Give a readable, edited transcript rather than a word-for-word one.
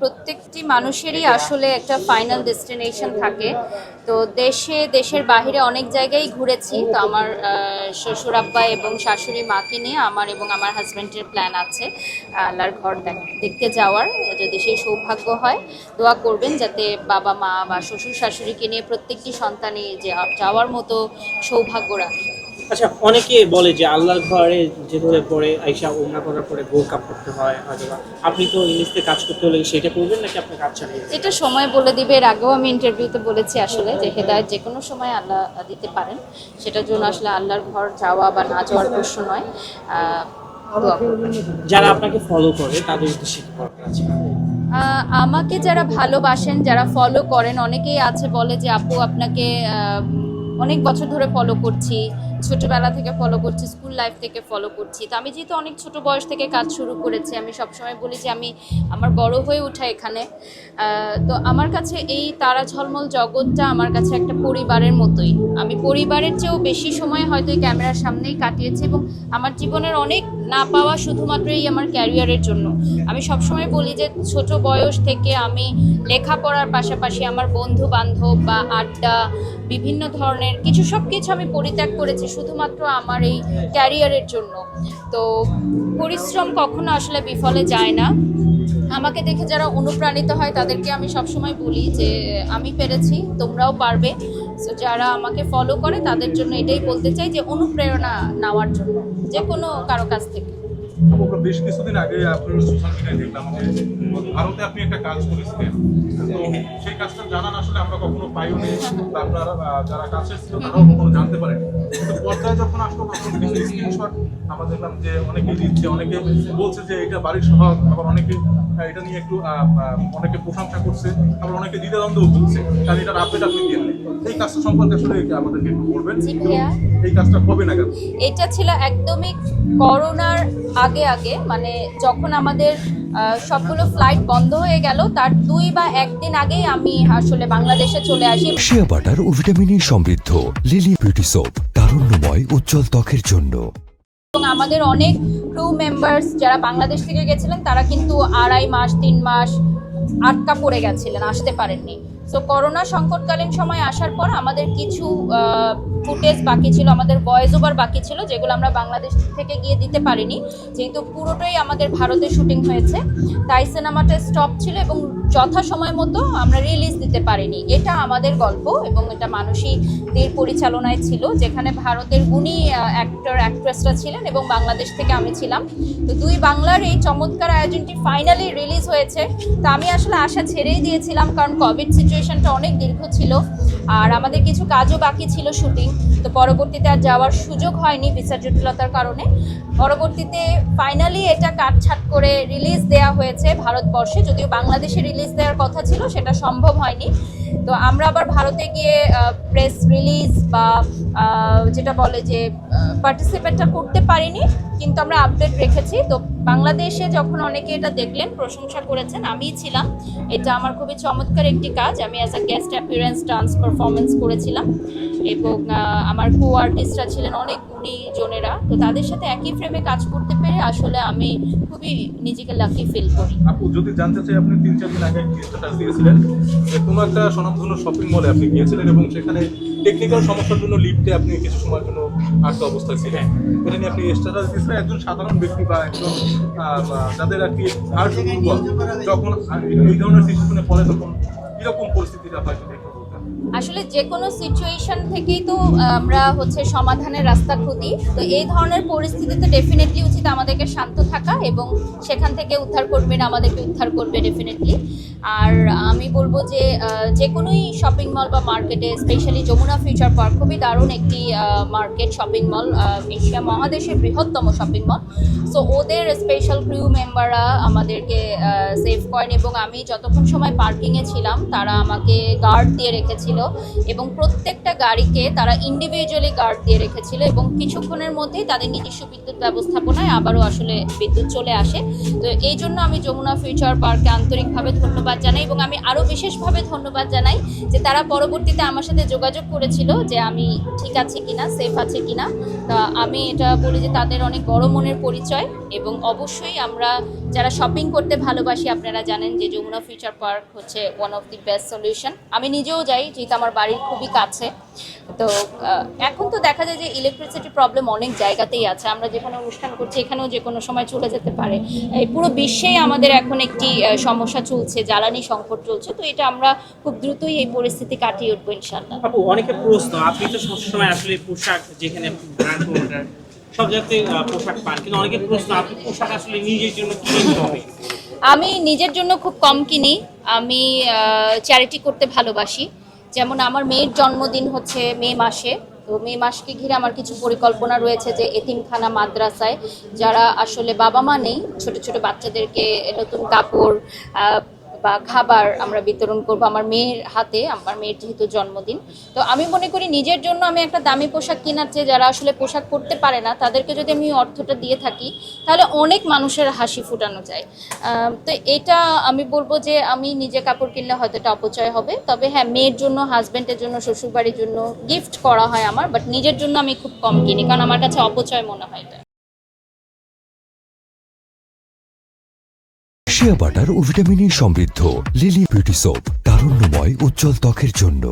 প্রত্যেকটি মানুষেরই আসলে একটা ফাইনাল ডেস্টিনেশন থাকে। তো দেশের বাইরে অনেক জায়গায় ঘুরেছি। তো আমার শ্বশুর আব্বা এবং শাশুড়ি মাকে নিয়ে আমার এবং আমার হাজব্যান্ডের প্ল্যান আছে আল্লাহর ঘর দেখতে যাওয়ার। যদি সেই সৌভাগ্য হয়, দোয়া করবেন যাতে বাবা মা বা শ্বশুর শাশুড়িকে নিয়ে প্রত্যেকটি সন্তানই যাওয়ার মতো সৌভাগ্য রাখে। আচ্ছা, অনেকে বলে যে আল্লাহর ঘরে যেভাবে পরে আইসা ওমরা করার পরে বোরকা পড়তে হয়, হয়তো আপনি তো ইংলিশতে কাজ করতে হলে সেটা করবেন নাকি আপনার কাজ চালিয়ে যাবেন? এটা সময় বলে দিবে। এর আগেও আমি ইন্টারভিউতে বলেছি আসলে যে হেদায়েত যে কোনো সময় আল্লাহ দিতে পারেন। সেটার জন্য আসলে আল্লাহর ঘর যাওয়া বা না যাওয়ার প্রশ্ন নয়। দোয়া করবেন। যারা আপনাকে ফলো করে তাদের উদ্দেশ্যে কি বলার আছে? আমাকে যারা ভালোবাসেন, যারা ফলো করেন, অনেকেই আছে বলে যে আপু আপনাকে অনেক বছর ধরে ফলো করছি, ছোটবেলা থেকে ফলো করছি, স্কুল লাইফ থেকে ফলো করছি। তো আমি যেহেতু অনেক ছোট বয়স থেকে কাজ শুরু করেছি, আমি সবসময় বলি যে আমার বড় হয়ে ওঠা এখানে। তো আমার কাছে এই তারা ঝলমল জগৎটা আমার কাছে একটা পরিবারের মতোই। আমি পরিবারের চেয়েও বেশি সময় হয়তো এই ক্যামেরার সামনেই কাটিয়েছি এবং আমার জীবনের অনেক না পাওয়া শুধুমাত্র এই আমার ক্যারিয়ারের জন্য। আমি সবসময় বলি যে ছোট বয়স থেকে আমি লেখাপড়ার পাশাপাশি আমার বন্ধু বান্ধব বা আড্ডা, বিভিন্ন ধরনের সব কিছু আমি পরিত্যাগ করেছি শুধুমাত্র আমার এই ক্যারিয়ারের জন্য। তো পরিশ্রম কখনো আসলে বিফলে যায় না। আমাকে দেখে যারা অনুপ্রাণিত হয় তাদেরকে আমি সবসময় বলি যে আমি পেরেছি, তোমরাও পারবে। সো যারা আমাকে ফলো করে তাদের জন্য এটাই বলতে চাই যে অনুপ্রেরণা নেওয়ার জন্য যে কোনো কারো কাছ থেকে। বেশ কিছুদিন আগে আপনার সোশ্যাল মিডিয়ায় দেখলাম যে ভারতে আপনি একটা কাজ করেছিলেন। তো সেই কাজটা জানান আসলে আমরা কখনো পাইনি, আপনারা যারা কাছে ছিল তারাও কখনো জানতে পারেন। কিন্তু পর্যায়ে যখন আসলো তখন কিছু স্ক্রিনশট আমরা দেখলাম যে অনেকে দিচ্ছে, অনেকে বলছে যে এটা বাড়ির স্বভাব, আবার অনেকে এটা নিয়ে একটু অনেকে প্রশংসা করছে, আবার অনেকে দ্বিধাদ্বন্দ্বও করছে। কারণ এটার আপডেট আপনি দিয়ে এই কাজটা সম্পর্কে আসলে আমাদেরকে একটু বলবেন। এই কাজটা কবে নাগাদ? এটা ছিল একদমই করোনার আগে, মানে যখন আমাদের সবগুলো ফ্লাইট বন্ধ হয়ে গেল তার 2 বা 1 দিন আগেই আমি আসলে বাংলাদেশে চলে আসি। শিয়া বাটার ও ভিটামিনে সমৃদ্ধ লিলি বিউটি সোপ, তারুণ্যময় উজ্জ্বল ত্বকের জন্য। এবং আমাদের অনেক ক্রু মেম্বার্স যারা বাংলাদেশ থেকে গেছিলেন তারা কিন্তু 2.5 মাস 3 মাস আটকা পড়ে গেছিলেন, আসতে পারেননি। সো করোনা সংকটকালীন সময় আসার পর আমাদের কিছু ফুটেজ বাকি ছিল, আমাদের ভয়েস ওভার বাকি ছিল, যেগুলো আমরা বাংলাদেশ থেকে গিয়ে দিতে পারিনি। যেহেতু পুরোটাই আমাদের ভারতে শুটিং হয়েছে, তাই সিনেমাটা স্টপ ছিল এবং যথাসময় মতো আমরা রিলিজ দিতে পারিনি। এটা আমাদের গল্প এবং এটা মানসীদের পরিচালনায় ছিল, যেখানে ভারতের গুণী অ্যাক্টর অ্যাক্ট্রেসরা ছিলেন এবং বাংলাদেশ থেকে আমি ছিলাম। তো 2 বাংলার এই চমৎকার আয়োজনটি ফাইনালি রিলিজ হয়েছে। তো আমি আসলে আশা ছেড়েই দিয়েছিলাম, কারণ কোভিড সিচুয়েশনটা অনেক দীর্ঘ ছিল আর আমাদের কিছু কাজও বাকি ছিল শুটিং। তো পরবর্তীতে আর যাওয়ার সুযোগ হয়নি ভিসা জটিলতার কারণে। পরবর্তীতে ফাইনালি এটা কাটছাট করে রিলিজ দেওয়া হয়েছে ভারতবর্ষে, যদিও বাংলাদেশে রিলিজ দেওয়ার কথা ছিল, সেটা সম্ভব হয়নি। তো আমরা আবার ভারতে গিয়ে প্রেস রিলিজ বা যেটা বলে যে পার্টিসিপেটটা করতে পারিনি, কিন্তু আমরা আপডেট রেখেছি। তো বাংলাদেশে যখন অনেকে এটা দেখলেন, প্রশংসা করেছেন, আমিই ছিলাম। এটা আমার খুবই চমৎকার একটি কাজ। আমি as a guest appearance dance performance করেছিলাম এবং আমার কো আর্টিস্টরা ছিলেন অনেক গুণী জনেরা। তো তাদের সাথে একই ফ্রেমে কাজ করতে পেরে আসলে আমি খুবই নিজেকে লাকি ফিল করি। আপু, যদি জানতে চাই, আপনি 3-4 দিন আগে স্ট্যাটাস দিয়েছিলেন যে কোনো একটা স্বনামধন্য শপিং মলে আপনি গিয়েছিলেন এবং সেখানে টেকনিক্যাল সমস্যার জন্য লিফটে আপনি কিছু সময়ের জন্য আটকা অবস্থায় ছিলেন। এটা নিয়ে আপনি স্ট্যাটাস দিয়েছিলেন। একজন সাধারণ ব্যক্তি বা একজন যাদের আর কি হার্ট দুর্বল, যখন এই ধরনের সিচুয়েশনে পড়ে তখন কীরকম পরিস্থিতিটা হয় সেটা একটু বলতেন। আসলে যে কোনো সিচুয়েশন থেকেই তো আমরা সমাধানের রাস্তা খুঁজি। তো এই ধরনের পরিস্থিতিতে ডেফিনেটলি উচিত আমাদেরকে শান্ত থাকা এবং সেখান থেকে উদ্ধার করবেন, আমাদেরকে উদ্ধার করবে ডেফিনেটলি। আর আমি বলবো যে যে কোনোই শপিং মল বা মার্কেটে, স্পেশালি যমুনা ফিউচার পার্ক খুবই দারুণ একটি মার্কেট, শপিং মল, এশিয়া মহাদেশের বৃহত্তম শপিং মল। সো ওদের স্পেশাল ক্রিউ মেম্বাররা আমাদেরকে সেভ করেন এবং আমি যতক্ষণ সময় পার্কিংয়ে ছিলাম তারা আমাকে গার্ড দিয়ে রেখেছে। রেখেছিল এবং প্রত্যেকটা গাড়িকে তারা ইন্ডিভিজুয়ালি গার্ড দিয়ে রেখেছিল এবং কিছুক্ষণের মধ্যেই তাদের নিজস্ব বিদ্যুৎ ব্যবস্থাপনায় আবারও আসলে বিদ্যুৎ চলে আসে। তো এই জন্য আমি যমুনা ফিউচার পার্ককে আন্তরিকভাবে ধন্যবাদ জানাই এবং আমি আরও বিশেষভাবে ধন্যবাদ জানাই যে তারা পরবর্তীতে আমার সাথে যোগাযোগ করেছিল যে আমি ঠিক আছে কিনা, সেফ আছে কিনা। তা আমি এটা বলি যে তাদের অনেক বড় মনের পরিচয় এবং অবশ্যই আমরা যারা শপিং করতে ভালোবাসি আপনারা জানেন যে যমুনা ফিউচার পার্ক হচ্ছে one of the best solution. আমি নিজেও যাই, যেহেতু আমার বাড়ির খুবই কাছে। তো এখন তো দেখা যায় যে ইলেকট্রিসিটি প্রবলেম অনেক জায়গাতেই আছে, আমরা যেখানে অনুষ্ঠান করছি এখানেও যে কোনো সময় চলে যেতে পারে। এই পুরো বিশ্বেই আমাদের এখন একটি সমস্যা চলছে, জ্বালানি সংকট চলছে। তো এটা আমরা খুব দ্রুতই এই পরিস্থিতি কাটিয়ে উঠবো ইনশাল্লাহ। আপু অনেকের প্রশ্ন, আপনি তো সবসময় আসলে পোশাক যেখানে ব্র্যান্ড প্রমোটার সব জায়গাতে পোশাক পান, কিন্তু অনেকের প্রশ্ন আপনি পোশাক আসলে নিজের জন্য কিনতে হবে। আমি নিজের জন্য খুব কম কিনি, আমি চ্যারিটি করতে ভালোবাসি। যেমন আমার মেয়ের জন্মদিন হচ্ছে মে মাসে, তো মে মাসকে ঘিরে আমার কিছু পরিকল্পনা রয়েছে যে এতিমখানা মাদ্রাসায় যারা আসলে বাবা মা নেই, ছোট ছোট বাচ্চাদেরকে নতুন কাপড় বা খাবার আমরা বিতরণ করব আমার মেয়ের হাতে, আমার মেয়ের যেহেতু জন্মদিন। তো আমি মনে করি নিজের জন্য আমি একটা দামি পোশাক কেনার চেয়ে যারা আসলে পোশাক পরতে পারে না তাদেরকে যদি আমি অর্থটা দিয়ে থাকি তাহলে অনেক মানুষের হাসি ফুটানো যায়। তো এটা আমি বলবো যে আমি নিজে কাপড় কিনলে হয়তো এটা অপচয় হবে, তবে হ্যাঁ মেয়ের জন্য, হাজব্যান্ডের জন্য, শ্বশুরবাড়ির জন্য গিফট করা হয় আমার, বাট নিজের জন্য আমি খুব কম কিনি কারণ আমার কাছে অপচয় মনে হয় এটা। শিয়া বাটার ও ভিটামিন ই সমৃদ্ধ লিলি বিউটি সোপ, তারুণ্যময় উজ্জ্বল ত্বকের জন্য।